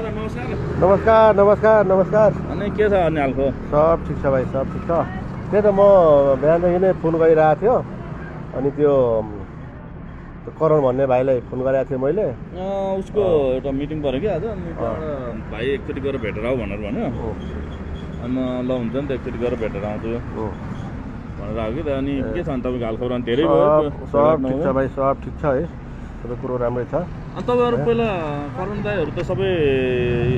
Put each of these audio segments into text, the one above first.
नमस्कार नमस्कार नमस्कार। अनि के छ अनि हालको? सब ठिक छ भाइ, सब ठिक छ। त्यही त म बिहानदेखि नै फोन गरिरहेको थियो, अनि त्यो करण भन्ने भाइलाई फोन गरेको थिएँ मैले। उसको एउटा मिटिङ पऱ्यो कि आज, अनि त्यहाँबाट भाइ एकचोटि गएर भेटेर आऊ भनेर भन्यो। अनि म ल हुन्छ नि त एकचोटि गएर भेटेर आउँछु भनेर आयो कि त। अनि के छ अनि तपाईँको हालखबर? अनि धेरै भयो? सब ठिक छ भाइ, सब ठिक छ है, सबै कुरो राम्रै छ। अनि तपाईँहरू पहिला करण दाइहरू त सबै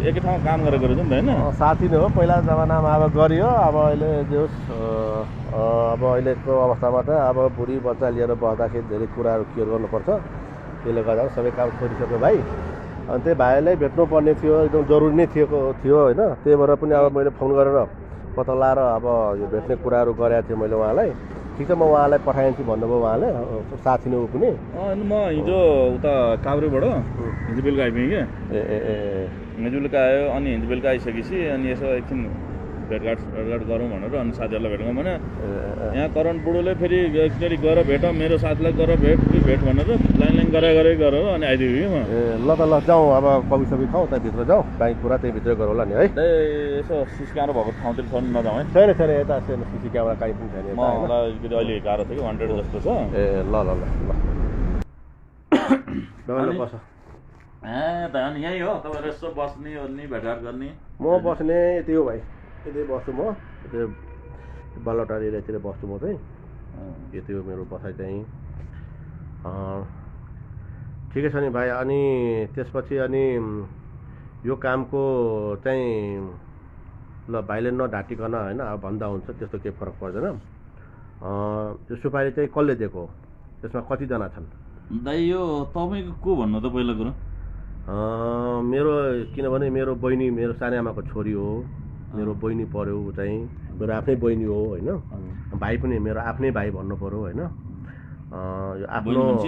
एकै ठाउँमा काम गरेको रहेछ नि त होइन? साथी नै हो पहिला जमानामा, अब गरियो। अब अहिले जे होस्, अब अहिलेको अवस्थामा त अब बुढी बच्चा लिएर बस्दाखेरि धेरै कुराहरू केयर गर्नुपर्छ। त्यसले गर्दा सबै काम छोडिसक्यो भाइ। अनि त्यही भाइलाई भेट्नुपर्ने थियो, एकदम जरुरी नै थियो होइन। त्यही भएर पनि अब मैले फोन गरेर पत्ता लाएर अब यो भेट्ने कुराहरू गरेको थिएँ मैले उहाँलाई। ठिक छ, म उहाँलाई पठाइदिन्छु भन्नुभयो उहाँले, साथी नै ऊ पनि। अनि म हिजो उता काभ्रेबाट हिजो बेलुका आइपुगेँ कि। हिजो बेलुका आयो, अनि हिजो बेलुका आइसकेपछि अनि यसो एकछिन भेटघाट गरौँ भनेर अनि साथीहरूलाई भेटौँ भने यहाँ करण बुढोले फेरि एकचोटि गएर भेट, मेरो साथीलाई गएर भेट भनेर लाइन गरेर अनि आइदियो कि म। ल त ल, जाउँ अब, कफी सफी खाउँ, त्यहाँभित्र जाउँ, बाइक कुरा त्यही भित्र गरौँ होला नि है। यसो सिसी क्यामेरा भएको ठाउँतिर छ नजाउँ है? छैन छैन, यता छैन सिसी क्यामेरा काहीँ पनि छैन। मलाई अहिले गाह्रो थियो कि 100 जस्तो छ। ल ल ल ल बस। त अनि यहीँ हो तपाईँहरू यसो बस्ने ओर्ने भेटघाट गर्ने? म बस्ने यति हो भाइ, यतै बस्छु म, त्यो बालटार एरियातिर बस्छु म चाहिँ। यति हो मेरो बसाइ चाहिँ। ठिकै छ नि भाइ। अनि त्यसपछि अनि यो कामको चाहिँ ल भाइले नढाँटिकन होइन, अब भन्दा हुन्छ, त्यस्तो केही फरक पर्दैन। त्यो सुपारी चाहिँ कसले दिएको, त्यसमा कतिजना छन्? दाइ यो तपाईँको को भन्नु त पहिला कुरो? मेरो, किनभने मेरो बहिनी, मेरो सानै आमाको छोरी हो, मेरो बहिनी पर्यो ऊ चाहिँ, मेरो आफ्नै बहिनी हो होइन। भाइ पनि मेरो आफ्नै भाइ भन्नु पर्यो होइन। यो आफ्नो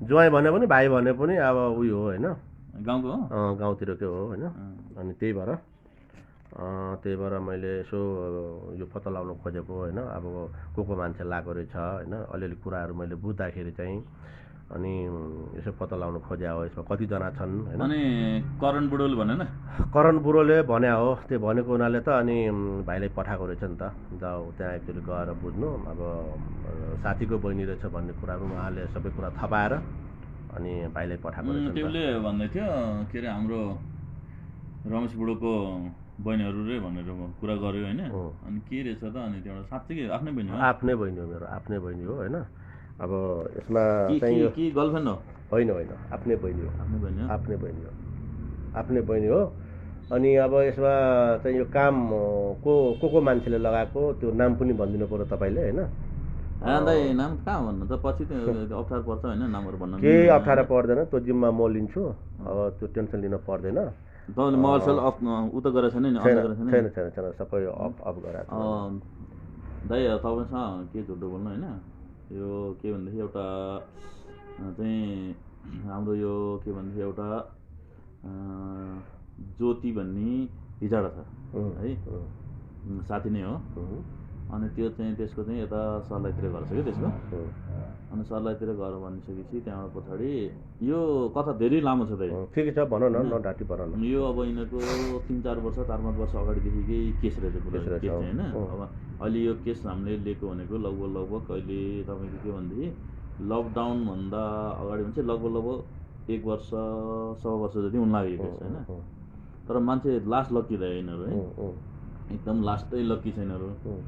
ज्वाइँ भने पनि भाइ भने पनि अब उयो हो होइन, गाउँको गाउँतिरकै हो होइन। अनि त्यही भएर मैले यसो यो पत्ता लगाउन खोजेको होइन। अब को मान्छे लागेको रहेछ होइन, अलिअलि कुराहरू मैले बुझ्दाखेरि चाहिँ अनि यसो पत्ता लगाउन खोजे हो, यसमा कतिजना छन् होइन। अनि करण बुढोले भनेन? करण बुढोले भने हो, त्यो भनेको हुनाले त अनि भाइलाई पठाएको रहेछ नि त। जाऊ त्यहाँ एकचोटि गएर बुझ्नु, अब साथीको बहिनी रहेछ भन्ने कुराहरू उहाँले सबै कुरा थपाएर अनि भाइलाई पठाएको रहेछ। त्यसले भन्दै थियो के अरे हाम्रो रमेश बुढोको बहिनीहरू रे भनेर कुरा गर्यो होइन। अनि के रहेछ त? अनि त्यहाँबाट साँच्चै आफ्नै बहिनी हो? आफ्नै बहिनी हो, मेरो आफ्नै बहिनी हो होइन। अब यसमा चाहिँ के गर्लफ्रेन्ड हो? होइन होइन, आफ्नै बहिनी हो, आफ्नै बहिनी हो। अनि अब यसमा चाहिँ यो काम को मान्छेले लगाएको, त्यो नाम पनि भनिदिनु पर्यो तपाईँले होइन। दाइ नाम कहाँ भन्नु त, पछि अप्ठ्यारो पर्छ होइन नामहरू भन्न। केही अप्ठ्यारो पर्दैन, त्यो जिम्मा म लिन्छु, अब त्यो टेन्सन लिन पर्दैन। तपाईँले मोबाइल अफ उ त गरेको छैन नि? छैन, सबै अफ गराएको छ दाइ। तपाईँसँग के झुटो बोल्नु होइन, यो के भनेदेखि एउटा चाहिँ हाम्रो यो के भनेदेखि एउटा ज्योति भन्ने हिजाडा छ है, साथी नै हो। अनि त्यो चाहिँ त्यसको चाहिँ यता सर्लाहीतिर घर छ कि त्यसको। अनि सर्लाहीतिर घर भनिसकेपछि त्यहाँबाट पछाडि यो कथा धेरै लामो छ दाइ। ठिकै छ, भन न, नढाँटी भन न। यो अब यिनीहरूको 3-4 वर्ष 4-5 वर्ष अगाडिदेखिकै केस रहेछ पुरा केस चाहिँ होइन। अब अहिले यो केस हामीले लिएको भनेको लगभग अहिले तपाईँको के भनेदेखि लकडाउनभन्दा अगाडि भने चाहिँ लगभग 1 वर्ष 1.25 वर्ष जति हुन लाग्यो केस होइन। तर मान्छे लास्ट लक्की रह्यो यिनीहरू है, एकदम लास्टै लक्की छ यिनीहरू।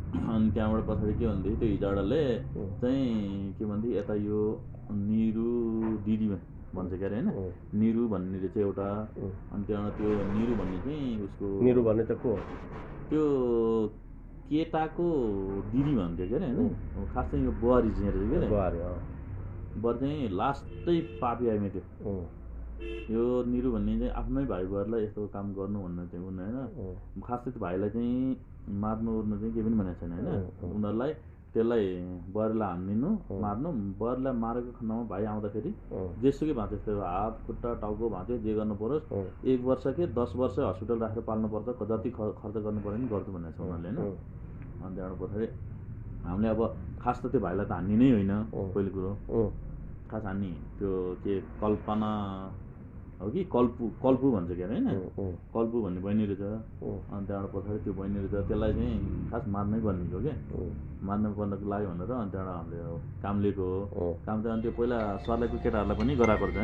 अनि त्यहाँबाट पछाडि के भनेदेखि त्यो हिजाडाले चाहिँ के भनेदेखि यता यो निरु दिदी भन्छ क्या अरे होइन, निरु भन्ने रहेछ एउटा। अनि त्यहाँबाट त्यो निरु भन्ने चाहिँ उसको, निरु भन्ने त को? त्यो केटाको दिदी भन्थ्यो क्या अरे होइन, खास चाहिँ यो बुहारी चाहिँ रहेछ क्या अरे। बुहारी चाहिँ लास्टै पापी आइमे त्यो। यो निरु भन्ने चाहिँ आफ्नै भाइ बुहारीलाई यस्तो काम गर्नु भन्ने चाहिँ उनी होइन। खास चाहिँ त्यो भाइलाई चाहिँ मार्नु ओर्नु चाहिँ केही पनि भनेको छैन होइन। उनीहरूलाई त्यसलाई बुहारीलाई हानिदिनु, मार्नु, बुहारीलाई मारेको खण्डमा भाइ आउँदाखेरि जेसुकै भाँच्यो, त्यो हात खुट्टा टाउको भाँच्यो, जे गर्नु परोस्, 1 वर्ष कि 10 वर्ष हस्पिटल राखेर पाल्नुपर्छ, जति खर्च गर्नु पऱ्यो नि गर्छु भनेको छ उनीहरूले होइन। अनि त्यहाँबाट पछाडि हामीले अब खास त त्यो भाइलाई त हान्ने नै होइन, पहिलो कुरो खास हान्ने त्यो के कल्पना हो कि कल्पु भन्छ के अरे होइन कल्पु भन्ने बहिनी रहेछ अनि त्यहाँबाट पछाडि त्यो बहिनी रहेछ त्यसलाई चाहिँ खास मार्नै पर्ने हो क्या मार्नु पर्नको लागि भनेर अनि त्यहाँबाट हामीले काम लिएको हो काम चाहिँ अनि त्यो पहिला सर्लाहीको केटाहरूलाई पनि गराएको रहेछ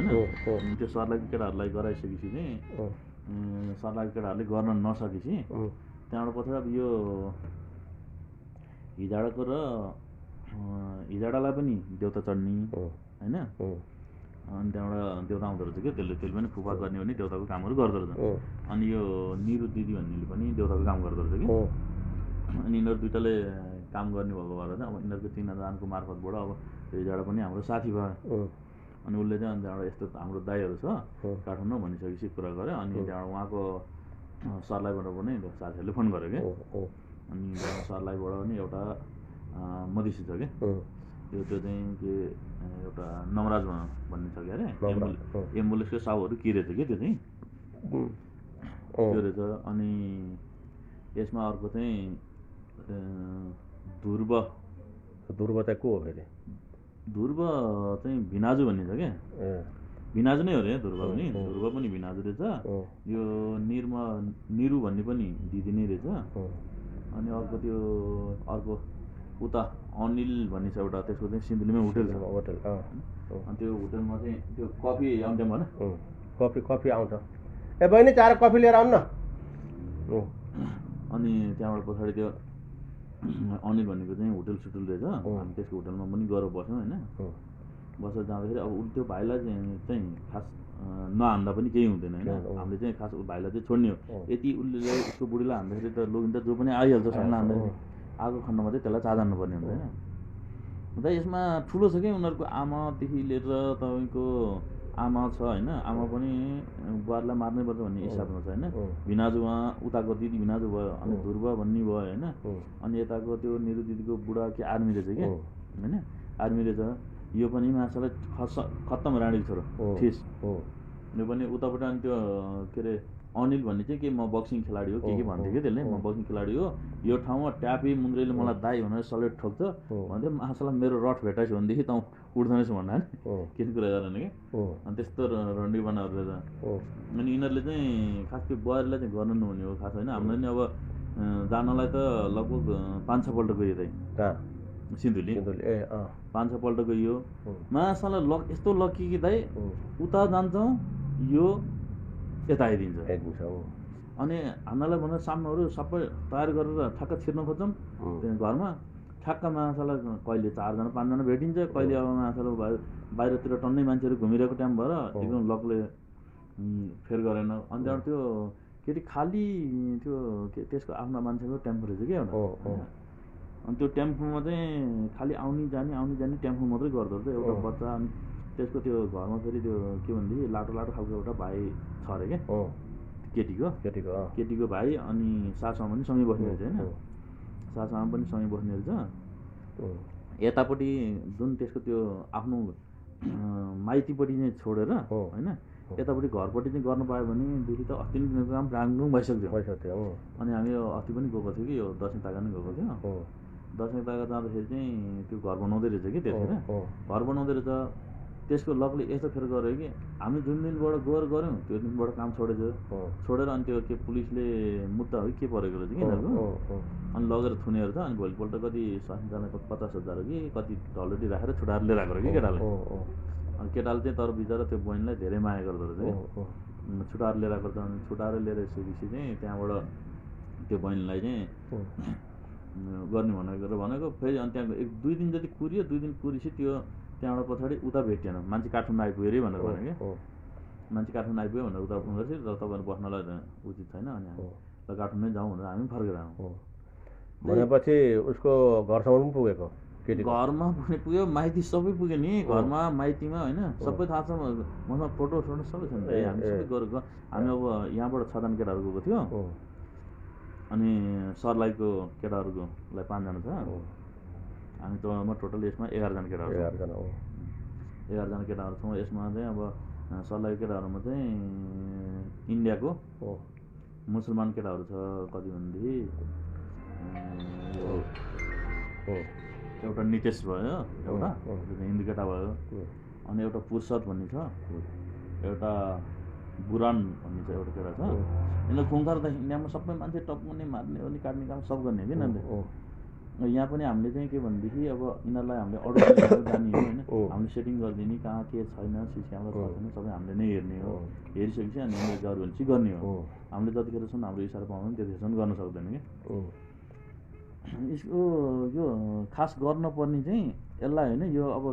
होइन त्यो सर्लाहीको केटाहरूलाई गराइसकेपछि चाहिँ सर्लाहीको केटाहरूले गर्न नसकेपछि त्यहाँबाट पछाडि अब यो हिजाडाको र हिजाडालाई पनि देउता चढ्ने होइन अनि त्यहाँबाट देउता आउँदो रहेछ क्या त्यसले पनि फुफा गर्ने भने देउताको कामहरू गर्दो रहेछ अनि यो निरु दिदी भन्नेले पनि देउताको काम गर्दो रहेछ कि अनि यिनीहरू दुइटाले काम गर्ने भएको भएर चाहिँ अब यिनीहरूको 3जनाको मार्फतबाट अब त्यो हिजाडा पनि हाम्रो साथी भयो अनि उसले चाहिँ अनि त्यहाँबाट यस्तो हाम्रो दाईहरू छ काठमाडौँ भनिसकेपछि कुरा गऱ्यो अनि त्यहाँबाट उहाँको सर्लाहीबाट पनि साथीहरूले फोन गर्यो क्या अनि सर्लाहीबाट पनि एउटा मधेसी छ क्या त्यो चाहिँ के एउटा नवराज भन्ने छ क्या अरे एम्बुलेन्सको साउहरू के रहेछ क्या त्यो चाहिँ त्यो रहेछ अनि यसमा अर्को चाहिँ ध्रुव चाहिँ को हो फेरि ध्रुव चाहिँ भिनाजु भन्ने छ क्या भिनाजु नै हो रे ध्रुव पनि भिनाजु रहेछ यो निरु भन्ने पनि दिदी नै रहेछ अनि अर्को त्यो अर्को उता अनिल भन्ने छ एउटा त्यसको चाहिँ सिन्धुलीमै होटल छ अनि त्यो होटलमा चाहिँ त्यो कफी आउँछ भन कफी आउँछ ए बहिनी 4 कफी लिएर आउनु न अनि त्यहाँबाट पछाडि त्यो अनिल भनेको चाहिँ होटल सुटल रहेछ हामी त्यसको होटलमा पनि गएर बस्यौँ होइन बसेर जाँदाखेरि अब त्यो भाइलाई चाहिँ खास नहान्दा पनि केही हुँदैन होइन हामीले चाहिँ खास भाइलाई चाहिँ छोड्ने हो यति उसले उसको बुढीलाई हान्दाखेरि त लोगिन त जो पनि आइहाल्छ सँगै हान्दाखेरि आगो खण्डमा चाहिँ त्यसलाई चाह जान्नुपर्ने हुन्छ होइन अन्त यसमा ठुलो छ कि उनीहरूको आमादेखि लिएर तपाईँको आमा छ होइन आमा पनि बुहारीलाई मार्नै पर्छ भन्ने हिसाबमा छ होइन भिनाजु उहाँ उताको दिदी भिनाजु भयो अनि ध्रुव भन्ने भयो होइन अनि यताको त्यो निरु दिदीको बुढा के आर्मी रहेछ क्या होइन आर्मी रहेछ यो पनि माछालाई खत्तम राणीको छोरो ठिस यो पनि उताबाट अनि त्यो के अरे अनिल भन्ने चाहिँ के म बक्सिङ खेलाडी हो के भन्थ्यो कि त्यसले म बक्सिङ खेलाडी हो यो ठाउँमा ट्यापी मुन्द्रेले मलाई दाई भनेर सलेट ठोक्छ भन्थ्यो माछालाई मेरो रट भेटाइछ भनेदेखि त उठ्दैनछु भन्दा के कुरा गरेन कि अनि त्यस्तो रन्डी बनाहरू रहेछ अनि यिनीहरूले चाहिँ खास त्यो बुहारीलाई चाहिँ गर्नु नहुने हो खास होइन हाम्रो नि अब जानलाई त लगभग 5-6 पल्ट गयो दाइ सिन्धुली 5-6 पल्ट गयो माछालाई यस्तो लकी कि दाइ उता जान्छौँ यो यता आइदिन्छ अनि हामीलाई भनेर सामनाहरू सबै तयार गरेर ठ्याक्क छिर्न खोज्छौँ घरमा ठ्याक्क माछालाई कहिले 4जना 5जना भेटिन्छ कहिले अब माछालाई बाहिरतिर टन्नै मान्छेहरू घुमिरहेको टाइम भएर एकदम लकले फेर गरेन अनि त्यहाँबाट त्यो के अरे खाली त्यो त्यसको आफ्नो मान्छेको टेम्पो रहेछ क्या एउटा अनि त्यो टेम्पोमा चाहिँ खाली आउने जाने टेम्पो मात्रै गर्दो रहेछ एउटा बच्चा अनि त्यसको त्यो घरमा फेरि त्यो के भनेदेखि लाटो खालको एउटा भाइ छ अरे क्या केटीको भाइ अनि सासुआमा पनि सँगै बस्ने रहेछ होइन सासुआमा पनि सँगै बस्ने रहेछ यतापट्टि जुन त्यसको त्यो आफ्नो माइतीपट्टि चाहिँ छोडेर होइन यतापट्टि घरपट्टि चाहिँ गर्नु पायो भनेदेखि त अस्ति नै दिनको काम राङ्गुङ भइसक्थ्यो अनि हामी अस्ति पनि गएको थियो कि यो दसैँ तागा नै गएको थियो दसैँ तागा जाँदाखेरि चाहिँ त्यो घर बनाउँदै रहेछ कि त्यतिखेर घर बनाउँदै रहेछ त्यसको लकले यस्तो फेर गर्यो कि हामी जुन दिनबाट गऱ्यौँ त्यो दिनबाट काम छोडेर अनि त्यो के पुलिसले मुद्दा हो कि के परेको रहेछ कि यिनीहरूको अनि लगेर थुनेर छ अनि भोलिपल्ट कति 50,000 कि कति ढलटी राखेर छुटाएर लिएर आएको कि केटाले अनि केटाले चाहिँ तर बिचरा त्यो बहिनीलाई धेरै माया गर्दो रहेछ कि छुटाएर लिएर आएको छ छुटाएर लिएर आइसकेपछि चाहिँ त्यहाँबाट त्यो बहिनीलाई चाहिँ गर्ने भनेको फेरि अनि त्यहाँ 1-2 दिन जति कुरियो 2 दिन कुरिपछि त्यो त्यहाँबाट पछाडि उता भेटिएन मान्छे काठमाडौँ आइपुग्यो अरे भनेर भने कि मान्छे काठमाडौँ आइपुग्यो भनेर उता फोन गर्छ र तपाईँहरू बस्नलाई उचित छैन अनि ल काठमाडौँ जाउँ भनेर हामी फर्केर आयौँ भनेपछि उसको घरसम्म पनि पुगेको घरमा पनि पुग्यो माइती सबै पुग्यो नि घरमा माइतीमा होइन सबै थाहा छ मसँग फोटो सबै छ नि हामी सबै गरेको हामी अब यहाँबाट 6जना केटाहरू गएको थियो अनि सर्लाहीको केटाहरूकोलाई 5जना छ हामी टोटल यसमा 11जना केटाहरू 11जना केटाहरू छौँ यसमा चाहिँ अब सर्लाहीको केटाहरूमा चाहिँ इन्डियाको मुसलमान केटाहरू छ कति भनेदेखि एउटा नितेश भयो एउटा हिन्दू केटा भयो अनि एउटा पुरुषद भन्ने छ एउटा बुरान भन्ने चाहिँ एउटा केटा छ यिनीहरू खुङ्खार त इन्डियामा सबै मान्छे टप्काउने मार्ने ओर्ने काट्ने काम सब गर्ने कि यिनीहरूले यहाँ पनि हामीले चाहिँ के भनेदेखि अब यिनीहरूलाई हामीले अरू जाने हो होइन हामीले सेटिङ गरिदिने कहाँ के छैन सिसी क्यामेरा छ छैन सबै हामीले नै हेर्ने हो हेरिसकेपछि अनि उनीहरू गऱ्यो भने चाहिँ गर्ने हो हामीले जतिखेरसम्म हाम्रो इसारा पाउँदैन त्यतिखेरसम्म गर्न सक्दैन कि यसको यो खास गर्नुपर्ने चाहिँ यसलाई होइन यो अब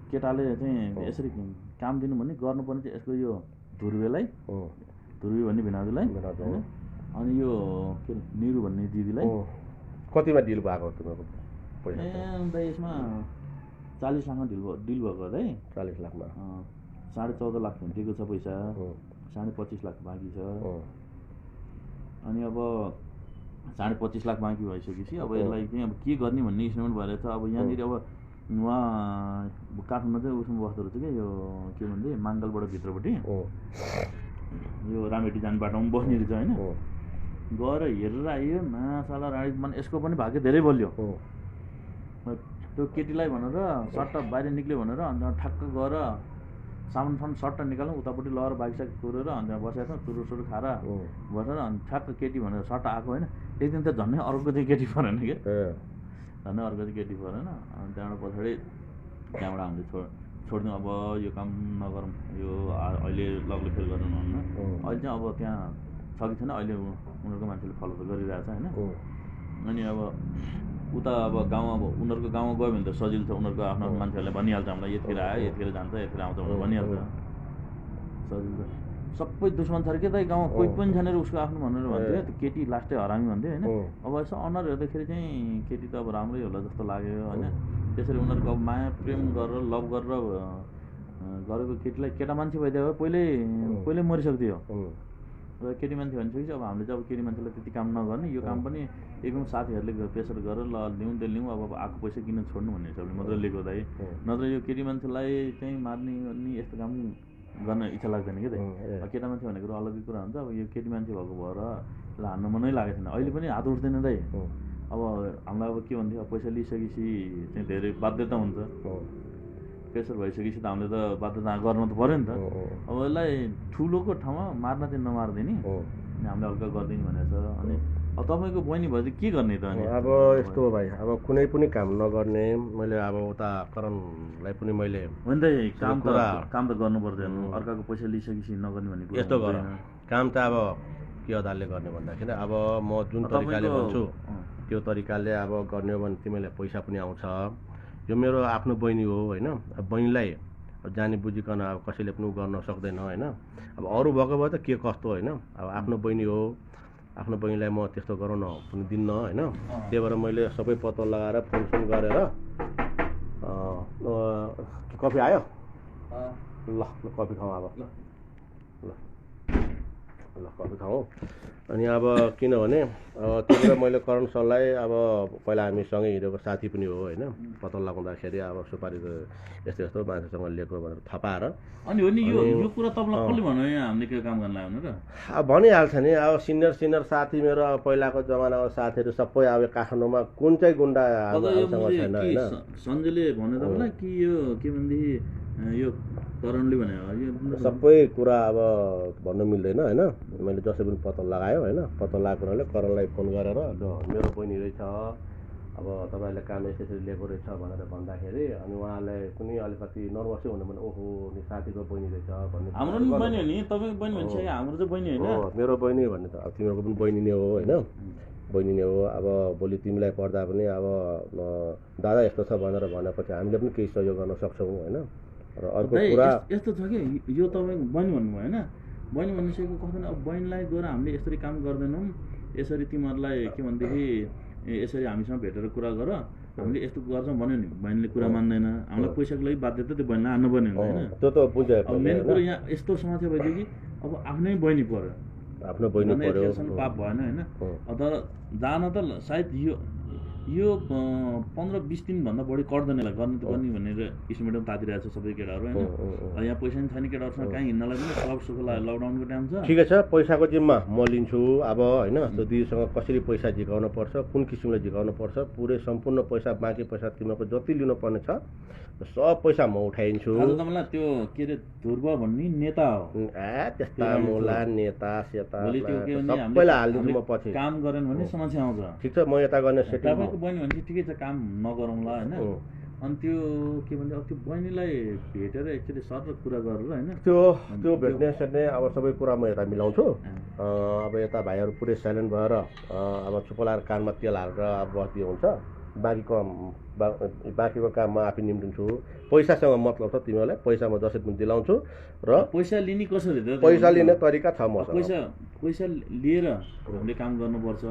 केटाले चाहिँ यसरी काम दिनु भने गर्नुपर्ने चाहिँ यसको यो ध्रुवेलाई ध्रुवी भन्ने भिनाजुलाई होइन अनि यो के अरे निरु भन्ने दिदीलाई कतिमा डिल भएको तिमीहरूको पैसा अन्त यसमा 40 लाखमा डिल भएको है 40 लाखमा 14.5 लाख दिएको छ पैसा 25.5 लाख बाँकी छ अनि अब 25.5 लाख बाँकी भइसकेपछि अब यसलाई चाहिँ अब के गर्ने भन्ने इस्टिमेट भएर छ अब यहाँनिर अब उहाँ काठमाडौँ चाहिँ उसमा बस्दो रहेछ क्या यो के भन्छ माङ्गलबाट भित्रपट्टि यो रामेटी जाने बाटोमा बस्ने रहेछ होइन गएर हेरेर आयो मासाला राडी मन यसको पनि भाग्य धेरै बलियो त्यो केटीलाई भनेर सट्ट बाहिर निक्ल्यो भनेर अन्त ठ्याक्क गएर सामान सट्ट निकाल्नु उतापट्टि लगेर बाइक साइक कुरेर अन्त बसेको छ सुरु खाएर बसेर अनि ठ्याक्क केटी भनेर सट्ट आएको होइन एक दिन त झन्नै अर्को चाहिँ केटी परेन कि झन्नै अर्को चाहिँ केटी परेन अनि त्यहाँबाट पछाडि त्यहाँबाट हामीले छोडिदिउँ अब यो काम नगरौँ यो अहिले लगले फेल गर्नु नहुन्न अहिले चाहिँ अब त्यहाँ छ कि छैन अहिले उनीहरूको मान्छेले फलो त गरिरहेछ होइन अनि अब उता अब गाउँ अब उनीहरूको गाउँमा गयो भने त सजिलो छ उनीहरूको आफ्नो मान्छेहरूले भनिहाल्छ हामीलाई यतिखेर आयो यतिखेर जान्छ यतिखेर आउँछ भनेर भनिहाल्छ सजिलो छ सबै दुश्मन छ अरे के त गाउँमा कोही पनि छैन उसको आफ्नो भनेर भन्थ्यो त्यो केटी लास्टै हरामी भन्थ्यो होइन अब यसो अनुहार हेर्दाखेरि चाहिँ केटी त अब राम्रै होला जस्तो लाग्यो होइन त्यसरी उनीहरूको अब माया प्रेम गरेर लभ गरेर गरेको केटीलाई केटा मान्छे भइदियो पहिल्यै मरिसक्थ्यो र केटी मान्छे भनिसकेपछि अब हामीले चाहिँ अब केटी मान्छेलाई त्यति काम नगर्ने यो काम पनि एकदम साथीहरूले प्रेसर गरेर ल लिउँ अब आएको पैसा किन छोड्नु भन्ने हिसाबले मात्रै लिएको दाइ नत्र यो केटी मान्छेलाई चाहिँ मार्ने अनि यस्तो काम गर्न इच्छा लाग्दैन कि दाइ केटा मान्छे भनेको अलग्गै कुरा हुन्छ अब यो केटी मान्छे भएको भएर यसलाई हान्नु मनै लागेको छैन अहिले पनि हात उठ्दैन दाइ अब हामीलाई अब के भन्थ्यो पैसा लिइसकेपछि चाहिँ धेरै बाध्यता हुन्छ प्रेसर भइसकेपछि त हामीले त बाध्यता गर्नु त पऱ्यो नि त अब यसलाई ठुलोको ठाउँमा मार्न चाहिँ नमार्दिने अनि हामीले हल्का गरिदिने भनेको छ अनि अब तपाईँको बहिनी भयो चाहिँ के गर्ने त अनि अब यस्तो हो भाइ अब कुनै पनि काम नगर्ने मैले अब उता करणलाई पनि मैले होइन त काम त गर्नु पर्दैन अर्काको पैसा लिइसकेपछि नगर्ने भन्ने कुरा यस्तो गर काम त अब के आधारले गर्ने भन्दाखेरि अब म जुन तरिकाले भन्छु त्यो तरिकाले अब गर्ने हो भने तिमीलाई पैसा पनि आउँछ यो मेरो आफ्नो बहिनी हो होइन अब बहिनीलाई जानी बुझिकन अब कसैले पनि गर्न सक्दैन होइन अब अरू भएको भए त के कस्तो होइन अब आफ्नो बहिनी हो आफ्नो बहिनीलाई म त्यस्तो गराउन पनि दिन्न होइन त्यही भएर मैले सबै पत्तो लगाएर फोन गरेर कफी आयो ल कफी खाउँ अब ल कफी खाउँ अनि अब किनभने अब त्यतिखेर मैले करण सरलाई अब पहिला हामी सँगै हिँडेको साथी पनि हो होइन पत्ता लगाउँदाखेरि अब सुपारी यस्तो यस्तो मान्छेसँग लिएको भनेर थपाएर अनि हो नि यो कुरा तपाईँलाई कसले भन्यो यहाँ हामीले के काम गर्न लाग्यो भनेर अब भनिहाल्छ नि अब सिनियर साथी मेरो अब पहिलाको जमानाको साथीहरू सबै अब काठमाडौँमा कुन चाहिँ गुन्डा छैन होइन सञ्जयले भन्यो तपाईँलाई कि यो के भनेदेखि यो करणले भने सबै कुरा अब भन्नु मिल्दैन होइन मैले जसै पनि पत्ता लगायो होइन पत्ता लगाएको हुनाले करणलाई फोन गरेर मेरो बहिनी रहेछ अब तपाईँले काम यसरी लिएको रहेछ भनेर भन्दाखेरि अनि उहाँलाई पनि अलिकति नर्भसै हुनु भने ओहो नि साथीको बहिनी रहेछ भन्ने हाम्रो नि बहिनी हो नि तपाईँको बहिनी भन्छ हाम्रो चाहिँ बहिनी होइन मेरो बहिनी भन्ने त अब तिमीहरूको पनि बहिनी नै हो होइन बहिनी नै हो अब भोलि तिमीलाई पर्दा पनि अब दादा यस्तो छ भनेर भनेपछि हामीले पनि केही सहयोग गर्न सक्छौँ होइन र अर्को कुरा यस्तो छ कि यो तपाईँको बहिनी भन्नुभयो होइन बहिनी भनिसकेको कस्तो अब बहिनीलाई गएर हामीले यसरी काम गर्दैनौँ यसरी तिमीहरूलाई के भनेदेखि यसरी हामीसँग भेटेर कुरा गर हामीले यस्तो गर्छौँ भन्यो नि बहिनीले कुरा मान्दैन हामीलाई पैसाको लागि बाध्यता त्यो बहिनीलाई हान्नुपर्ने हुन्छ होइन त्यो त बुझ्यो अब मेन कुरो यहाँ यस्तो समस्या भइदियो कि अब आफ्नै बहिनी पर्यो आफ्नो बहिनी पर्यो पाप भएन होइन तर जान त सायद यो 15-20 दिनभन्दा बढी कट्दैन यसलाई गर्नु त गर्ने भनेर इस्टिमेटमा तातिरहेको छ सबै केटाहरू होइन। यहाँ पैसा पनि छैन केटाहरूसँग, कहीँ हिँड्नलाई पनि सब सुख लकडाउनको टाइम छ। ठिकै छ, पैसाको जिम्मा म लिन्छु अब होइन। त्यो दिदीसँग कसरी पैसा झिकाउनु पर्छ, कुन किसिमले झिकाउनु पर्छ, पुरै सम्पूर्ण पैसा बाँकी पैसा तिमीहरूको जति लिनुपर्ने छ सब पैसा म उठाइदिन्छु। तपाईँलाई त्यो के अरे ध्रुव भन्ने नेता हो, त्यस्ता मुला नेता सेता भोलि त्यो के भने सबैलाई हालिदिन्छु म पछि। काम गरेन भने समस्या आउँछ। ठिक छ, म यता गर्ने सेटिङ। तपाईँको बहिनी भने ठिकै छ, काम नगरौँला होइन। अनि त्यो के भन्छ अब त्यो बहिनीलाई भेटेर एकचोटि सर कुरा गरेर होइन, त्यो भेट्ने सेट्ने अब सबै कुरा म यता मिलाउँछु। अब यता भाइहरू पुरै साइलेन्ट भएर अब चुप लाएर कानमा तेल हालेर अब बस्दियो हुन्छ। बाँकीको काम म आफै निम्टिन्छु। पैसासँग मतलब छ तिमीहरूलाई, पैसा म जसरी पनि दिलाउँछु। र पैसा लिने कसरी त? पैसा लिने तरिका छ मसँग। पैसा लिएर हामीले काम गर्नुपर्छ।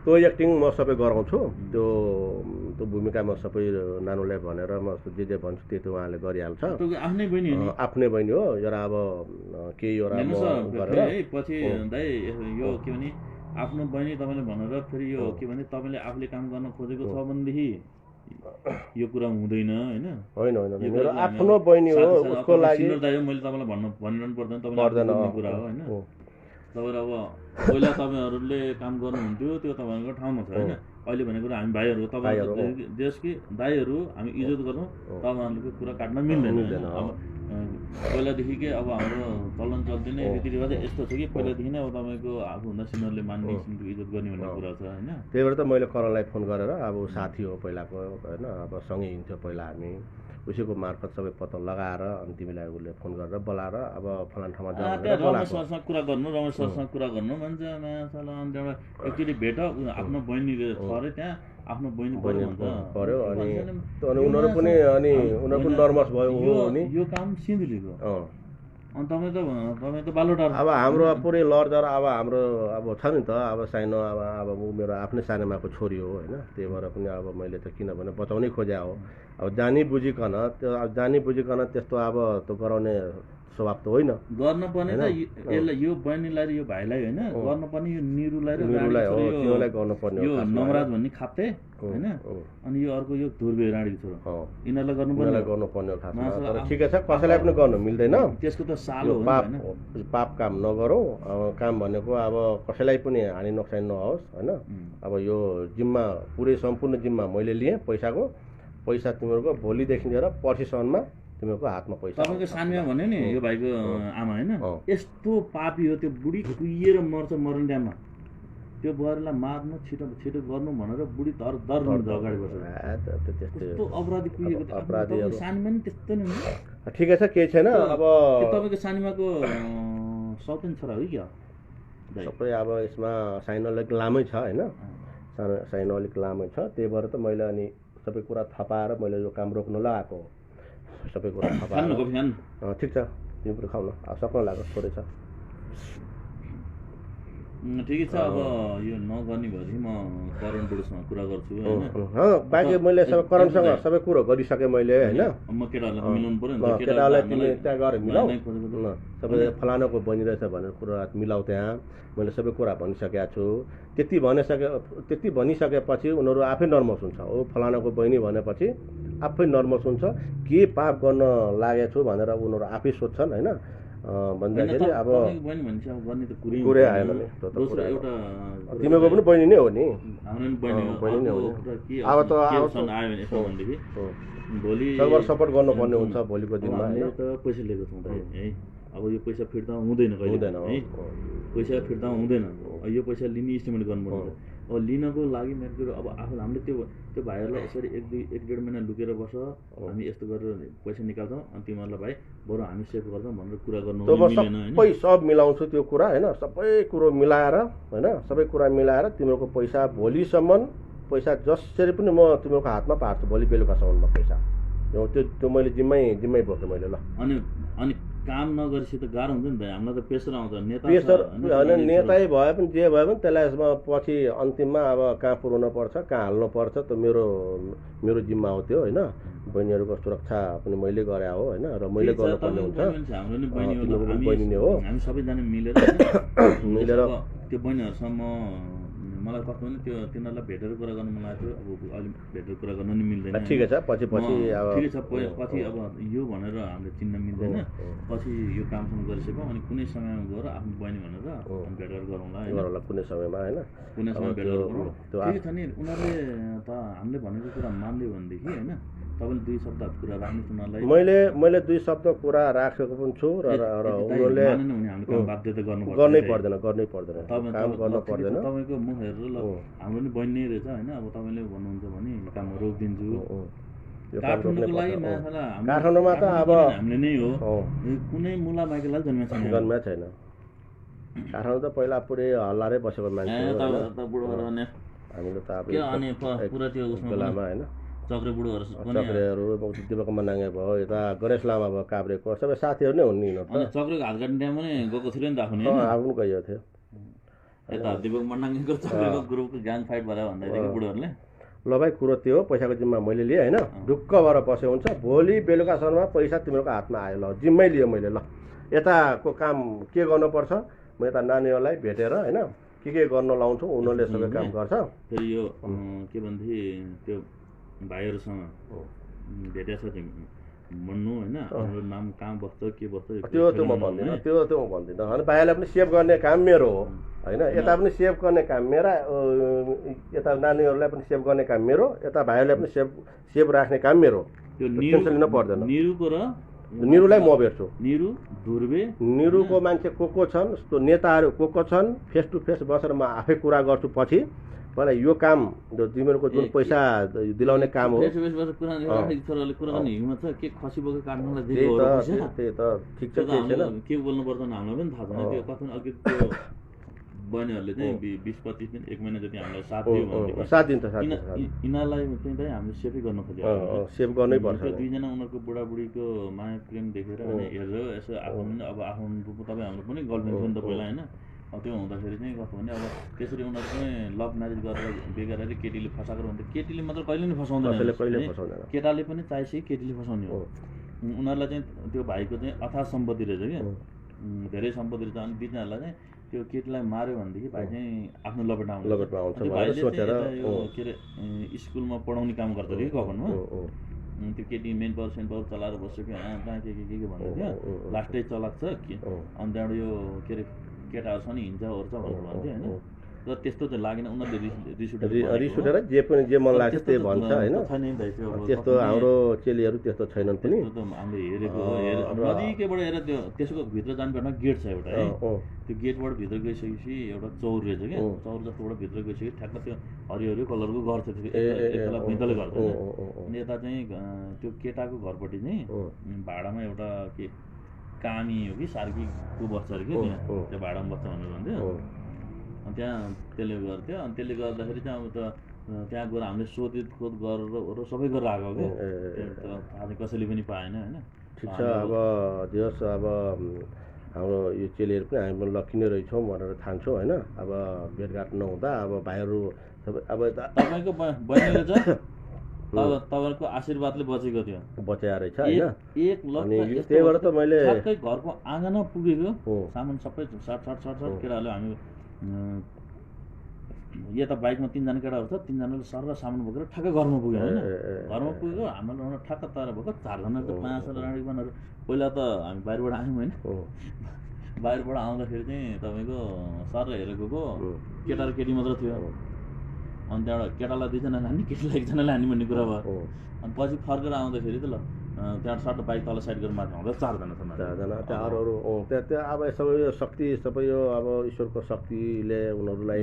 त्यो एक्टिङ म सबै गराउँछु। त्यो भूमिका म सबै नानुलाई भनेर म जे भन्छु त्यो उहाँले गरिहाल्छ। आफ्नै बहिनी हो? आफ्नै बहिनी हो। एउटा अब केही एउटा पछि दाइ यो के भने आफ्नो बहिनी तपाईँले भनेर फेरि यो के भने तपाईँले आफूले काम गर्न खोजेको छ भनेदेखि यो कुरा हुँदैन होइन। मेरो आफ्नो बहिनी हो, उसको लागि मैले तपाईँलाई भनिरहनु पर्दैन, तपाईँले कुरा हो होइन। तपाईँहरू अब पहिला तपाईँहरूले काम गर्नुहुन्थ्यो त्यो तपाईँहरूको ठाउँमा छ होइन। अहिले भनेको हामी भाइहरू, तपाईँहरू देश कि दाइहरू हामी इज्जत गर्नु, तपाईँहरूको कुरा काट्न मिल्दैन। अब पहिलादेखि के अब हाम्रो चलन चल्ती नै रीतिरिवाज यस्तो छ कि पहिलादेखि नै अब तपाईँको आफूभन्दा सिनियरले मान्ने किसिमको इज्जत गर्ने भन्ने कुरा छ होइन। त्यही भएर त मैले करणलाई फोन गरेर अब साथी हो पहिलाको होइन, अब सँगै हिँड्थ्यो पहिला हामी, उसैको मार्फत सबै पत्ता लगाएर अनि तिमीलाई उसले फोन गरेर बोलाएर अब फलान ठाउँमा रमेश सरसँग कुरा गर्नु, रमेश सरसँग कुरा गर्नु भन्छ। अन्त एउटा एकचोटि भेट, आफ्नो बहिनीले छ अरे त्यहाँ, आफ्नो बहिनी पर्यो अनि उनीहरू पनि नर्भस भयो नि। यो काम सिन्धुलीको अनि तपाईँ त बालोटार। अब हाम्रो पुरै लडजर अब हाम्रो अब छ नि त अब सानो अब ऊ मेरो आफ्नै सानोमाको छोरी हो होइन। त्यही भएर पनि अब मैले त किनभने बचाउनै खोज्या हो। अब जानी बुझिकन त्यस्तो अब त्यो गराउने स्वभाव त होइन। गर्नुपर्ने त यसलाई यो बहिनीलाई र यो भाइलाई होइन, गर्नुपर्ने यो निरुलाई र तिमीलाई गर्नुपर्ने यो नवराज भन्ने खाप्ते होइन, अनि यो अर्को यो ध्रुवे राणीको छोरो, यिनीहरूलाई गर्नुपर्ने खास। ठिकै छ, कसैलाई पनि गर्नु मिल्दैन। त्यसको त सालो हो। पाप काम नगरौँ। काम भनेको अब कसैलाई पनि हानि नोक्सानी नहोस् होइन। अब यो जिम्मा पुरै सम्पूर्ण जिम्मा मैले लिएँ। पैसा तिमीहरूको भोलिदेखि लिएर पर्सिसम्ममा तिमीहरूको हातमा पैसा। तपाईँको सानोमा भन्यो नि यो भाइको आमा होइन, यस्तो पापी हो त्यो बुढी, कुहिएर मर्छ मर्ने टाइममा। त्यो बुहारीलाई मार्नु छिटो गर्नु भनेर बुढी दर अगाडि बस्छ। त्यस्तो अपराधी कुहिएको सानीमा नि त्यस्तो नै हुन्छ। ठिकै छ, केही छैन। अब तपाईँको सानीमाको सौतेन छोरा हो क्या सबै? अब यसमा साइनो अलिक लामै छ होइन, साइनो अलिक लामै छ। त्यही भएर त मैले अनि सबै कुरा थपाएर मैले यो काम रोक्नु लगाएको हो। सबै कुरा थपाएर ठिक छ, तिमी पनि खाऊ न, सक्नु लाग्यो थोरै छ। ठिकै छ, अब यो नगर्ने भएदेखि म करण बुढोसँग कुरा गर्छु होइन। बाँकी मैले सबै करणसँग सबै कुरो गरिसकेँ मैले होइन। म केटाहरूलाई मिलाउनु पर्यो नि, केटालाई तिमी त्यहाँ गएर मिलाऊ न, सबै फलानाको बहिनी रहेछ भनेर कुरा मिलाऊ। त्यहाँ मैले सबै कुरा भनिसकेको छु। त्यति भनिसकेपछि उनीहरू आफै नर्भस हुन्छ। ओ फलानाको बहिनी भनेपछि आफै नर्भस हुन्छ, के पाप गर्न लागेको छु भनेर उनीहरू आफै सोध्छन् होइन। भन्दाखेरि अब कुरै आएन नि, तिमीको पनि बहिनी नै हो नि, बहिनी नै हो नि। अब त भोलि सपोर्ट गर्नुपर्ने हुन्छ भोलिको दिनमा। पैसा लिएको छौँ है, अब यो पैसा फिर्ता हुँदैन कहिले है, पैसा फिर्ता हुँदैन। यो पैसा लिने इस्टिमेट गर्नुपर्छ। अब लिनको लागि मेरो कुरो अब आफूले हामीले त्यो भाइहरूलाई यसरी 1-1.5 महिना लुकेर बस्छ, हामी यस्तो गरेर पैसा निकाल्छौँ अनि तिमीहरूलाई भाइ बरु हामी सेभ गर्छौँ भनेर कुरा गर्नु मिलेन होइन। सब मिलाउँछु त्यो कुरा होइन, सबै कुरो मिलाएर होइन, सबै कुरा मिलाएर तिमीहरूको पैसा भोलिसम्म पैसा जसरी पनि म तिमीहरूको हातमा पार्छु। भोलि बेलुकासम्ममा पैसा त्यो मैले जिम्मै बोकेँ मैले। ल अनि काम नगरेपछि त गाह्रो हुन्छ नि त, हामीलाई त प्रेसर आउँछ। प्रेसर होइन, नेतै भए पनि जे भए पनि त्यसलाई यसमा पछि अन्तिममा अब कहाँ पुर्याउनु पर्छ, कहाँ हाल्नु पर्छ त मेरो जिम्मा हो त्यो होइन। बहिनीहरूको सुरक्षा पनि मैले गरे हो होइन, र मैले गर्नुपर्ने हुन्छ। बहिनी नै हो, हामी सबैजना मिलेर त्यो बहिनीहरूसँग म मलाई कस्तो भने त्यो तिनीहरूलाई भेटेर कुरा गर्नु मन लाग्थ्यो अब अहिले भेटेर कुरा गर्न नि मिल्दैन ठिकै छ पछि अब ठिकै छ पछि अब यो भनेर हामीले चिन्न मिल्दैन पछि यो कामसम्म गरिसक्यौँ अनि कुनै समयमा गएर आफ्नो बहिनी भनेर भेट गरेर गरौँला कुनै समयमा होइन कुनै समय भेट गरेर गरौँ ठिकै छ नि उनीहरूले त हामीले भनेको कुरा मान्यो भनेदेखि होइन तपाईँले 2 शब्द कुरा राख्नुहोस् उनीहरूलाई मैले 2 शब्द कुरा राखेको पनि छु र उनीहरूले बाध्यता गर्नै पर्दैन काम गर्नु पर्दैन तपाईँको मुख हेरेर ल हाम्रो नि बहिनी रहेछ होइन अब तपाईँले भन्नुहुन्छ भने काम रोकिदिन्छु काठमाडौँमा त अब हामीले नै हो कुनै मुला माइकेलाई जन्मेको छैन काठमाडौँ त पहिला पुरै हल्लारै बसेको मान्छे हामीले त अब बेलामा होइन चक्रेहरू दिपक मनाङ्गे भयो यता गणेश लामा भयो काभ्रेको सबै साथीहरू नै हुन् नि चक्रेको हात काट्ने टाइममा पनि गएको थियो नि त आफ्नो आफ्नो गएको थियो यता दिपक मनाङ्गेको चक्रेको ग्रुपको ग्याङ फाइट भएर भन्दाखेरि बुढोहरूले ल भाइ कुरो त्यो हो पैसाको जिम्मा मैले लिएँ होइन ढुक्क भएर बस्यो हुन्छ भोलि बेलुकासम्ममा पैसा तिमीहरूको हातमा आयो ल जिम्मै लिएँ मैले ल यताको काम के गर्नुपर्छ म यता नानीहरूलाई भेटेर होइन के गर्न लाउँछु उनीहरूले सबै काम गर्छ फेरि यो के भन्थे त्यो भाइहरूसँग भेटेछ भन्नु होइन हाम्रो नाम कहाँ बस्छ के बस्छ त्यो म भन्दिनँ त्यो म भन्दिनँ होइन भाइहरूलाई पनि सेभ गर्ने काम मेरो हो होइन यता पनि सेभ गर्ने काम मेरा यता नानीहरूलाई पनि सेभ गर्ने काम मेरो यता भाइहरूलाई पनि सेभ राख्ने काम मेरो टेन्सन लिन पर्दैन निरुलाई म भेट्छु निरुको मान्छे को छन् यस्तो नेताहरू को छन् फेस टु फेस बसेर म आफै कुरा गर्छु पछि मलाई यो काम तिमीहरूको जुन पैसा दिलाउने काम हो त्यही त ठिक छ के बोल्नु पर्छ हामीलाई पनि थाहा छैन त्यो कथन अघि त्यो बहिनीहरूले चाहिँ 20-25 दिन 1 महिना जति हामीलाई साथ दियो साथ दिन्छ यिनीहरूलाई चाहिँ हामीले सेफै गर्न खोज्यो सेभ गर्नै पर्छ त्यो दुईजना उनीहरूको बुढाबुढीको माया प्रेम देखेर अनि हेरेर यसो आफ्नो अब आफ्नो तपाईँ हाम्रो पनि गर्लफ्रेन्ड थियो नि त पहिला होइन त्यो हुँदाखेरि चाहिँ कस्तो भने अब त्यसरी उनीहरू पनि लभ म्यारेज गरेर बिहे गरेर केटीले फसाएको हुन्छ केटीले मात्र कहिले पनि फसाउँदैन केटाले पनि चाहिएपछि केटीले फसाउने हो उनीहरूलाई चाहिँ त्यो भाइको चाहिँ अथाह सम्पत्ति रहेछ क्या धेरै सम्पत्ति रहेछ अनि बिचनाहरूलाई चाहिँ त्यो केटीलाई मार्यो भनेदेखि भाइ चाहिँ आफ्नो लपेटमा आउँछ यो के अरे स्कुलमा पढाउने काम गर्छ कि कफनमा त्यो केटी मेन पावर सेन्ट पावर चलाएर बस्यो कि कहाँ के भन्दै थियो लास्टै चलाएको छ कि अनि त्यहाँबाट यो के अरे केटाहरू छ नि हिँड्छ ओर्छ भनेर भन्थ्यो होइन र त्यस्तो चाहिँ लागेन उनीहरूले रिस उठेर जे मन लाग्छ त्यही भन्छ होइन त्यस्तो हाम्रो चेलीहरू त्यस्तो छैनन् पनि हामीले हेरेको नजिकैबाट हेरेर त्यो त्यसको भित्र जानुपर्ने गेट छ एउटा है त्यो गेटबाट भित्र गइसकेपछि एउटा चौर रहेछ क्या चौर जस्तोबाट भित्र गइसकेपछि ठ्याक्क त्यो हरियो कलरको घर छ भित्रले घर अनि यता चाहिँ त्यो केटाको घरपट्टि चाहिँ भाडामा एउटा के कामी हो कि सार्कीको बस्छ अरे कि त्यो भाडामा बस्छ भनेर भन्थ्यो अनि त्यहाँ त्यसले गर्थ्यो अनि त्यसले गर्दाखेरि चाहिँ अब त त्यहाँ गएर हामीले सोधखोज गरेर सबै गरेर आएको क्या आज कसैले पनि पाएन होइन ठिक छ अब जस अब हाम्रो यो चेलीहरू पनि हामी पनि लक्की नै रहेछौँ भनेर ठान्छौँ होइन अब भेटघाट नहुँदा अब भाइहरू सबै अब तपाईँको बहिनीले चाहिँ तपाईँको आशीर्वादले बचेको थियो बचाएर रहेछ होइन अनि त्यही भएर त मैले घरको आँगनमा पुगेको सामान सबै सट केटाहरूले हामी यता बाइकमा 3जना केटाहरू छ 3जनाले सर सामान बोकेर ठ्याक्कै घरमा पुग्यो होइन घरमा पुगेको हाम्रो ठ्याक्क तर भएको 4जनाको 5 राडी बनाएर पहिला त हामी बाहिरबाट आयौँ होइन बाहिरबाट आउँदाखेरि चाहिँ तपाईँको सर हेरेको केटा र केटी मात्र थियो अनि त्यहाँबाट केटालाई 2जना लाने केटीलाई 1जना लाने भन्ने कुरा भयो अनि पछि फर्केर आउँदाखेरि त ल त्यहाँबाट सर्ट बाइक तल साइड गरेर मार्नु आउँदा 4जना छ 4जना त्यहाँ अरू त्यहाँ अब सबै यो शक्ति सबै यो अब ईश्वरको शक्तिले उनीहरूलाई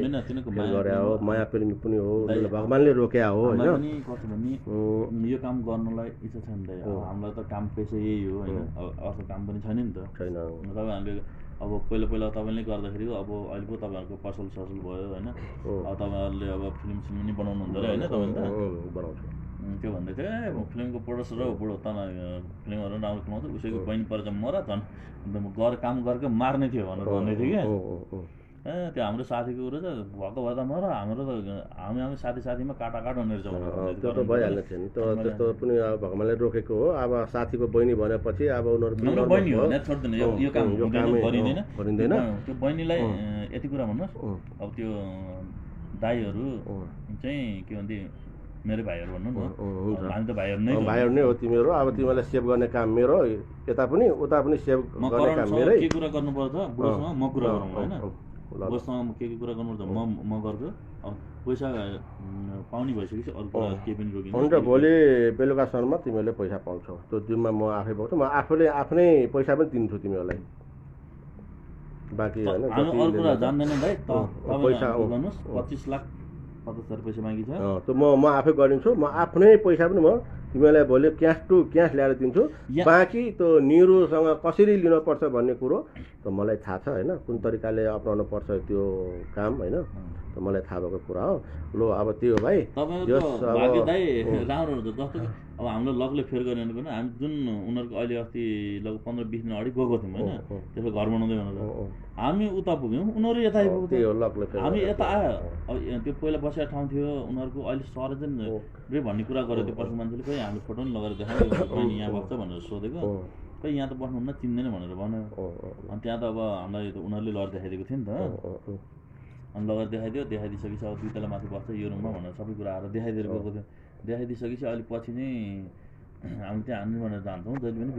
गरे हो माया प्रेम पनि हो उनीहरूले भगवान्ले रोक्या हो होइन कस्तो भन्ने यो काम गर्नलाई इच्छा छैन त हामीलाई त काम पेसा यही हो होइन अर्को काम पनि छैन नि त छैन तपाईँ हामीले अब पहिला तपाईँले गर्दाखेरि अब अहिले पो तपाईँहरूको पसल भयो होइन अब तपाईँहरूले अब फिल्म पनि बनाउनु हुन्छ होइन तपाईँले बनाउँछु त्यो भन्दै थियो फिल्मको प्रोड्युसर हो बुढो त फिल्महरू राम्रो कमाउँछ उसैको बहिनी परेर म र झन् गएर काम गरेको मार्ने थियो भनेर भन्दै थियो क्या त्यो हाम्रो साथीको कुरो चाहिँ भएको भए त म र हाम्रो त हामी साथीमा काटाकाट हुने रहेछ त्यो त भइहाल्ने थियो नि त्यस्तो पनि अब भगवान्ले रोकेको हो अब साथीको बहिनी भनेपछि अब उनीहरू बहिनी हो छोड्दैन यो काम गरिँदैन त्यो बहिनीलाई यति कुरा भन्नुहोस् अब त्यो दाइहरू चाहिँ के भन्थे मेरो भाइहरू भन्नु न हामी त भाइहरू नै भाइहरू नै हो तिमीहरू अब तिमीलाई सेभ गर्ने काम मेरो यता पनि उता पनि सेभ गर्ने काम मेरै के कुरा गर्नुपर्छ बुढोसँग म कुरा गरौँ हैन बुढोसँग के कुरा गर्नुपर्छ म गर्छु अब पैसा पाउने भइसकेपछि अरू कुरा केही पनि रोकिन्छ हुन्छ भोलि बेलुकासम्ममा तिमीहरूले पैसा पाउँछौ त्यो जिम्मा म आफै पाउँछु म आफूले आफ्नै पैसा पनि दिन्छु तिमीहरूलाई बाँकी होइन अरू कुरा जान्दैन भाइ पैसा गर्नुहोस् 25 लाख 50,000 पैसा मागी छ त्यो म आफै गरिदिन्छु म आफ्नै पैसा पनि म तिमीलाई भोलि क्यास टु क्यास ल्याएर दिन्छु बाँकी त्यो निरुसँग कसरी लिनुपर्छ भन्ने कुरो त मलाई थाहा छ होइन कुन तरिकाले अपनाउनु पर्छ त्यो काम होइन त मलाई थाहा भएको कुरा हो ल अब त्यो हो भाइ भाग्य दाइ राम्रो हुन्छ जस्तो अब हाम्रो लगले फेर गरेन भने हामी जुन उनीहरूको अहिले अस्ति लग 15-20 दिन अगाडि गएको थियौँ होइन त्यसो घर बनाउँदै भनेर हामी उता पुग्यौँ उनीहरू यता आइपुग्यो हामी यता आयो अब त्यो पहिला बसेको ठाउँ थियो उनीहरूको अहिले सर चाहिँ भन्ने कुरा गरेको थियो पर्सि मान्छेले खै हामीले फोटो पनि लगेर देखाएको यहाँ बस्छ भनेर सोधेको खै यहाँ त बस्नुहुन्न चिन्दैन भनेर भन्यो अनि त्यहाँ त अब हामीलाई उनीहरूले लगेर देखाइदिएको थियो नि त अनि लगेर देखाइदिइसकेपछि अब 2 तला माथि बस्छ यो रुममा भनेर सबै कुरा आएर देखाइदिएर गएको थियो देखाइदिइसकेपछि अहिले पछि नै हामी त्यहाँ हान्ने भनेर जान्छौँ जहिले पनि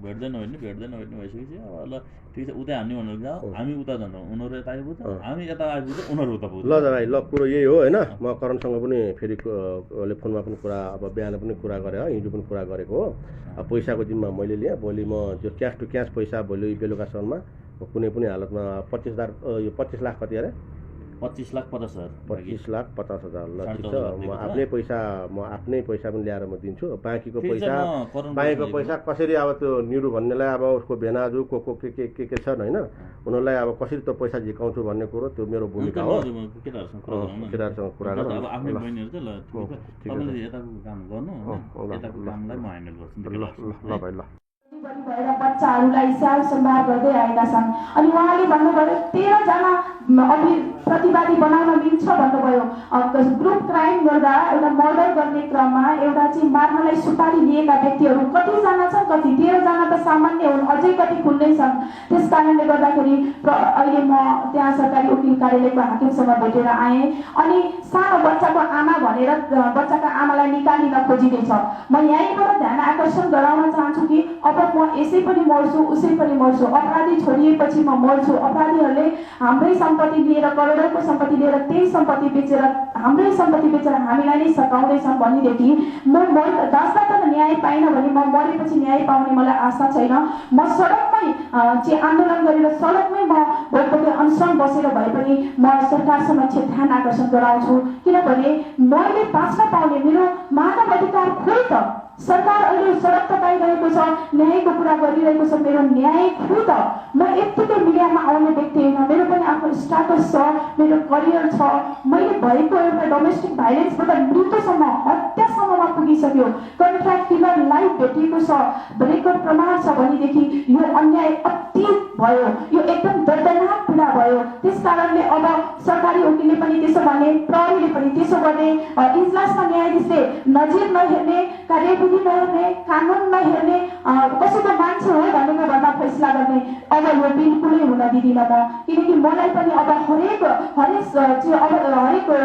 भेट्दैनौँ कि भेट्दैन भइसकेपछि अब ल ठिक छ उतै हान्ने भनेर जाउँ हामी उता जान्छौँ उनीहरू यता आइपुग्छ हामी यता आइपुग्छ उनीहरू उता पुग्छ ल भाइ ल कुरो यही हो होइन म करणसँग पनि फेरि फोनमा पनि कुरा अब बिहान पनि कुरा गरेँ हो हिजो पनि कुरा गरेको हो अब पैसाको जिम्मा मैले लिएँ भोलि म त्यो क्यास टु क्यास पैसा भोलि बेलुकासम्ममा कुनै पनि हालतमा 25 लाख कति अरे 25,50,000 25,50,000 ल ठिक छ म आफ्नै पैसा पनि ल्याएर म दिन्छु बाँकीको पैसा कसरी अब त्यो निरु भन्नेलाई अब उसको भेनाजु को के छन् होइन उनीहरूलाई अब कसरी त्यो पैसा झिकाउँछु भन्ने कुरो त्यो मेरो भूमिका हो केटाहरूसँग कुरा गर्नु अब आफ्नै बहिनीहरू चाहिँ ल तपाईँले यताको काम गर्नु यताको कामलाई म ह्यान्डल गर्छु ल भाइ ल भएर बच्चाहरूलाई स्याहार सम्भार गर्दै आएका छन् अनि उहाँले भन्नुभयो 13 जना प्रतिवादी बनाउन मिल्छ भन्नुभयो ग्रुप क्राइम गर्दा एउटा मर्डर गर्ने क्रममा एउटा चाहिँ मार्नलाई सुपारी लिएका व्यक्तिहरू कतिजना छन् कति 13 जना त सामान्य हुन् अझै कति खुल्दै छन् त्यस कारणले गर्दाखेरि अहिले म त्यहाँ सरकारी वकिल कार्यालयको हाकिमसँग भेटेर आएँ अनि सानो बच्चाको आमा भनेर बच्चाका आमालाई निकालिन खोजिँदैछ म यहीँबाट ध्यान आकर्षण गराउन चाहन्छु कि अब म यसै पनि मर्छु उसै पनि मर्छु अपराधी छोडिएपछि म मर्छु अपराधीहरूले हाम्रै सम्पत्ति लिएर करोडौँको सम्पत्ति लिएर त्यही सम्पत्ति बेचेर हाम्रै सम्पत्ति बेचेर हामीलाई नै सताउँदैछन् भनेदेखि म दास्ता त न्याय पाइन भने म मरेपछि न्याय पाउने मलाई आशा छैन म सडकमै चाहिँ आन्दोलन गरेर सडकमै म भोटको अनसन बसेर भए पनि म सरकार समक्ष ध्यान आकर्षण गराउँछु किनभने मैले बाँच्न पाउने मेरो मानव अधिकार खोइ त सरकार अहिले सडक तताइरहेको छ न्यायको कुरा गरिरहेको छ मेरो न्याय खोइ त म यत्तिकै मिडियामा आउने व्यक्ति होइन मेरो पनि आफ्नो स्ट्याटस छ मेरो करियर छ मैले भएको एउटा डोमेस्टिक भाइलेन्सबाट मृत्युसम्म हत्यासम्ममा पुगिसक्यो कन्ट्र्याक्ट किलर लाइफ भेटिएको छ रेकर्ड प्रमाण छ भनेदेखि यो अन्याय अति भयो यो एकदम दर्दनाक पीडा भयो त्यस कारणले अब सरकारी वकिलले पनि त्यसो भने प्रहरीले पनि त्यसो गर्ने इजलासमा न्यायाधीशले नजिर नहेर्ने कार्यविधि नहेर्ने कानुन नहेर्ने कसैको मान्छे हो भनेको भन्दा फैसला गर्ने अब यो बिल्कुलै हुन दिदिन म किनकि मलाई पनि अब हरेक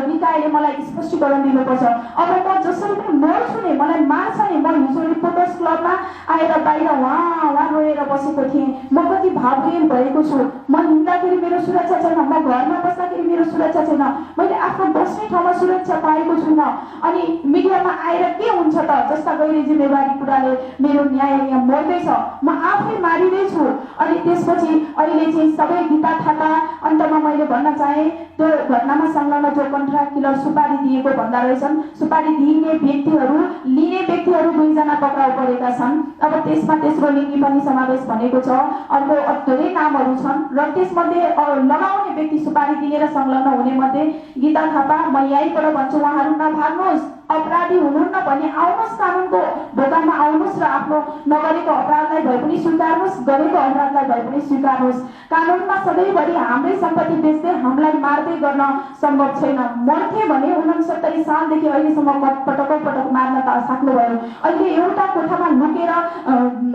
निकायले मलाई स्पष्टीकरण दिनुपर्छ अब म जसरी पनि मर्छु नि मलाई मार्छ नि म हिजो रिपोर्टर्स क्लबमा आएर बाहिर वहाँ रोएर बसेको थिएँ म कति भावहीन भएको छु म हिँड्दाखेरि मेरो सुरक्षा छैन म घरमा बस्दाखेरि मेरो सुरक्षा छैन मैले आफ्नो बस्ने ठाउँमा सुरक्षा पाएको छुइनँ अनि मिडियामा आएर के हुन्छ त जस्ता गैर जिम्मेवारी कुराले मेरो न्याय यहाँ मर्दैछ म आफै मारिँदैछु अनि त्यसपछि अहिले चाहिँ सबै गीता थापा अन्तमा मैले भन्न चाहे त्यो घटनामा संलग्न जो कन्ट्र्याक्ट किलर सुपारी दिएको भन्दा रहेछन् सुपारी दिने व्यक्तिहरू लिने व्यक्तिहरू 2 जना पक्राउ परेका छन् अब त्यसमा तेस्रो लिङ्गी पनि समावेश भनेको छ अर्को धेरै नामहरू छन् र त्यसमध्ये लगाउने व्यक्ति सुपारी दिएर संलग्न हुने मध्ये गीता थापा म यहीँबाट भन्छु उहाँहरू नभाग्नुहोस् अपराधी हुनुहुन्न भने आउनुहोस् कानुनको ढोकामा आउनुहोस् र आफ्नो नगरेको अपराधलाई भए पनि स्वीकार्नुहोस्, गरेको अपराधलाई भए पनि स्वीकार्नुहोस्। कानुनमा सधैँभरि हाम्रै सम्पत्ति बेच्दै हामीलाई मार्दै गर्न सम्भव छैन। मर्थे भने 69 सालदेखि अहिलेसम्म पटक मार्न सक्नुभयो। अहिले एउटा कोठामा लुकेर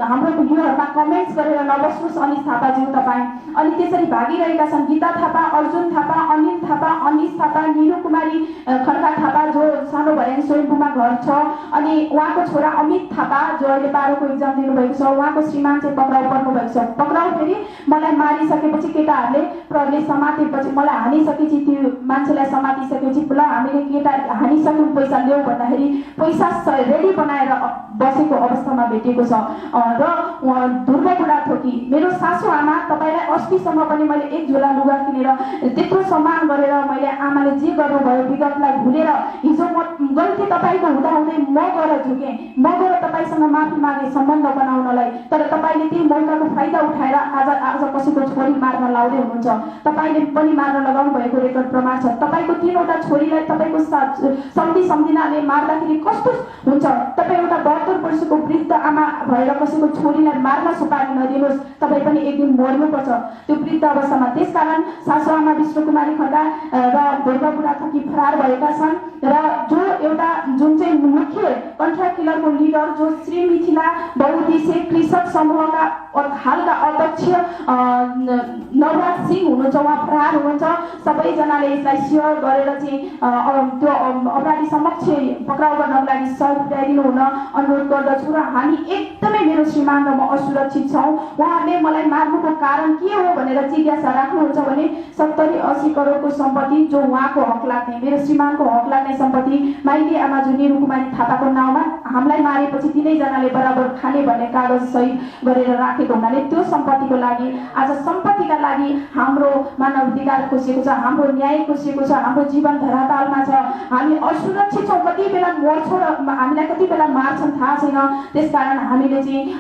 हाम्रो भिडियोहरूमा कमेन्ट्स गरेर नबस्नुहोस् अनिस थापाज्यू तपाईँ। अनि त्यसरी भागिरहेका छन् गीता थापा, अर्जुन थापा, अनिल थापा, अनिस थापा, निरु कुमारी खड्का थापा जो सानो भएर स्वयम्भूमा घर छ, अनि उहाँको छोरा अमित थापा जो अहिले 12को इक्जाम दिनुभएको छ, उहाँको श्रीमान चाहिँ पक्राउ पर्नुभएको छ। पक्राउ फेरि मलाई मारिसकेपछि केटाहरूले प्रहरीले समातेपछि मलाई हानिसकेपछि त्यो मान्छेलाई समातिसकेपछि ल हामीले केटा हानिसक्यौँ पैसा ल्याऊ भन्दाखेरि पैसा रेडी बनाएर बसेको अवस्थामा भेटिएको छ। र ध्रुव बुढा थोकी मेरो सासू आमा तपाईँलाई अस्तिसम्म पनि मैले एक झोला लुगा किनेर त्यत्रो सम्मान गरेर मैले आमाले जे गर्नुभयो विगतलाई भुलेर हिजो म गल्ती तपाईँको हुँदाहुँदै म गएर झुकेँ, म गएर तपाईँसँग माफी मागे सम्बन्ध बनाउनलाई। तर तपाईँले त्यही मौकाको फाइदा उठाएर आज कसैको छोरी मार्न लाउँदै हुनुहुन्छ। तपाईँले पनि मार्न लगाउनु भएको रेकर्ड प्रमाण छ। तपाईँको 3वटा छोरीलाई तपाईँको सम्झिनाले मार्दाखेरि कस्तो हुन्छ? तपाईँ एउटा 72 वर्षको वृद्ध आमा भएर कसैको छोरीलाई मार्न सुपारी नदिनुहोस्। तपाईँ पनि एक दिन मर्नुपर्छ त्यो वृद्ध अवस्थामा। त्यसकारण सासू आमा विष्णु कुमारी खड्का र ध्रुव बुढा थोकी फरार भएका छन्। र जो एउटा जुन चाहिँ मुख्य कन्ट्राक्ट किलरको लिडर जो श्री मिथिला बहुउद्देश्य कृषक समूहका हालका अध्यक्ष नवराज सिंह हुनुहुन्छ, उहाँ फरार हुनुहुन्छ। सबैजनाले यसलाई सेयर गरेर चाहिँ त्यो अपराधी समक्ष पक्राउ गर्नको लागि सहयोग पुर्याइदिनु हुन अनुरोध गर्दछु। र हामी एकदमै मेरो श्रीमान र म असुरक्षित छौँ। उहाँहरूले मलाई मार्नुको कारण के हो भनेर जिज्ञासा राख्नुहुन्छ भने 70-80 करोडको सम्पत्ति जो उहाँको हक लाग्ने, मेरो श्रीमानको हक लाग्ने सम्पत्ति माइली आमा जो निरु कुमारी थापाको नाउँमा हामीलाई मारेपछि तिनैजनाले बराबर खाने भन्ने कागज सही गरेर राखेको हुनाले त्यो सम्पत्तिको लागि आज सम्पत्तिका लागि हाम्रो मानवाधिकार खोसिएको छ, हाम्रो न्याय खोसिएको छ, हाम्रो जीवन धरातलमा छ। हामी असुरक्षित छौँ, कति बेला मर्छौँ र हामीलाई कति बेला मार्छन् थाहा छैन। त्यसकारण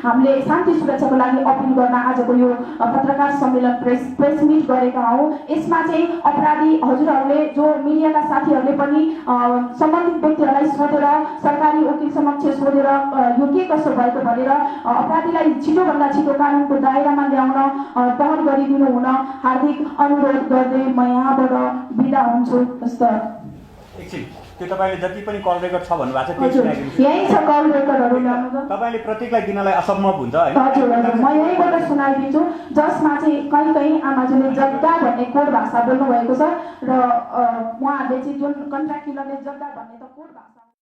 हामीले शान्ति सुरक्षाको लागि अपिल गर्न आजको यो पत्रकार सम्मेलन प्रेस मिट गरेका हौँ। यसमा चाहिँ अपराधी हजुरहरूले जो मिडियाका साथीहरूले पनि सम्बन्धित व्यक्तिहरूलाई सोधेर सरकारी वकिल समक्ष सोधेर यो के कसो भएको भनेर अपराधीलाई छिटोभन्दा छिटो कानुनको दायरामा ल्याउन पहल गरिदिनु हुन हार्दिक अनुरोध गर्दै म यहाँबाट बिदा हुन्छु। त्यो तपाईँले जति पनि कल रेकर्ड छ भन्नुभएको छ यही छ कल रेकर्डहरू ल्याउनु त तपाईँले प्रत्येकलाई दिनलाई असम्भव हुन्छ हैन? हजुर हजुर म यहीँबाट सुनाइदिन्छु जसमा चाहिँ कहीँ आमाजुले जग्गा भन्ने कोड भाषा बोल्नु भएको छ र उहाँहरूले चाहिँ जुन कन्ट्राक्ट किलरले जग्गा भन्ने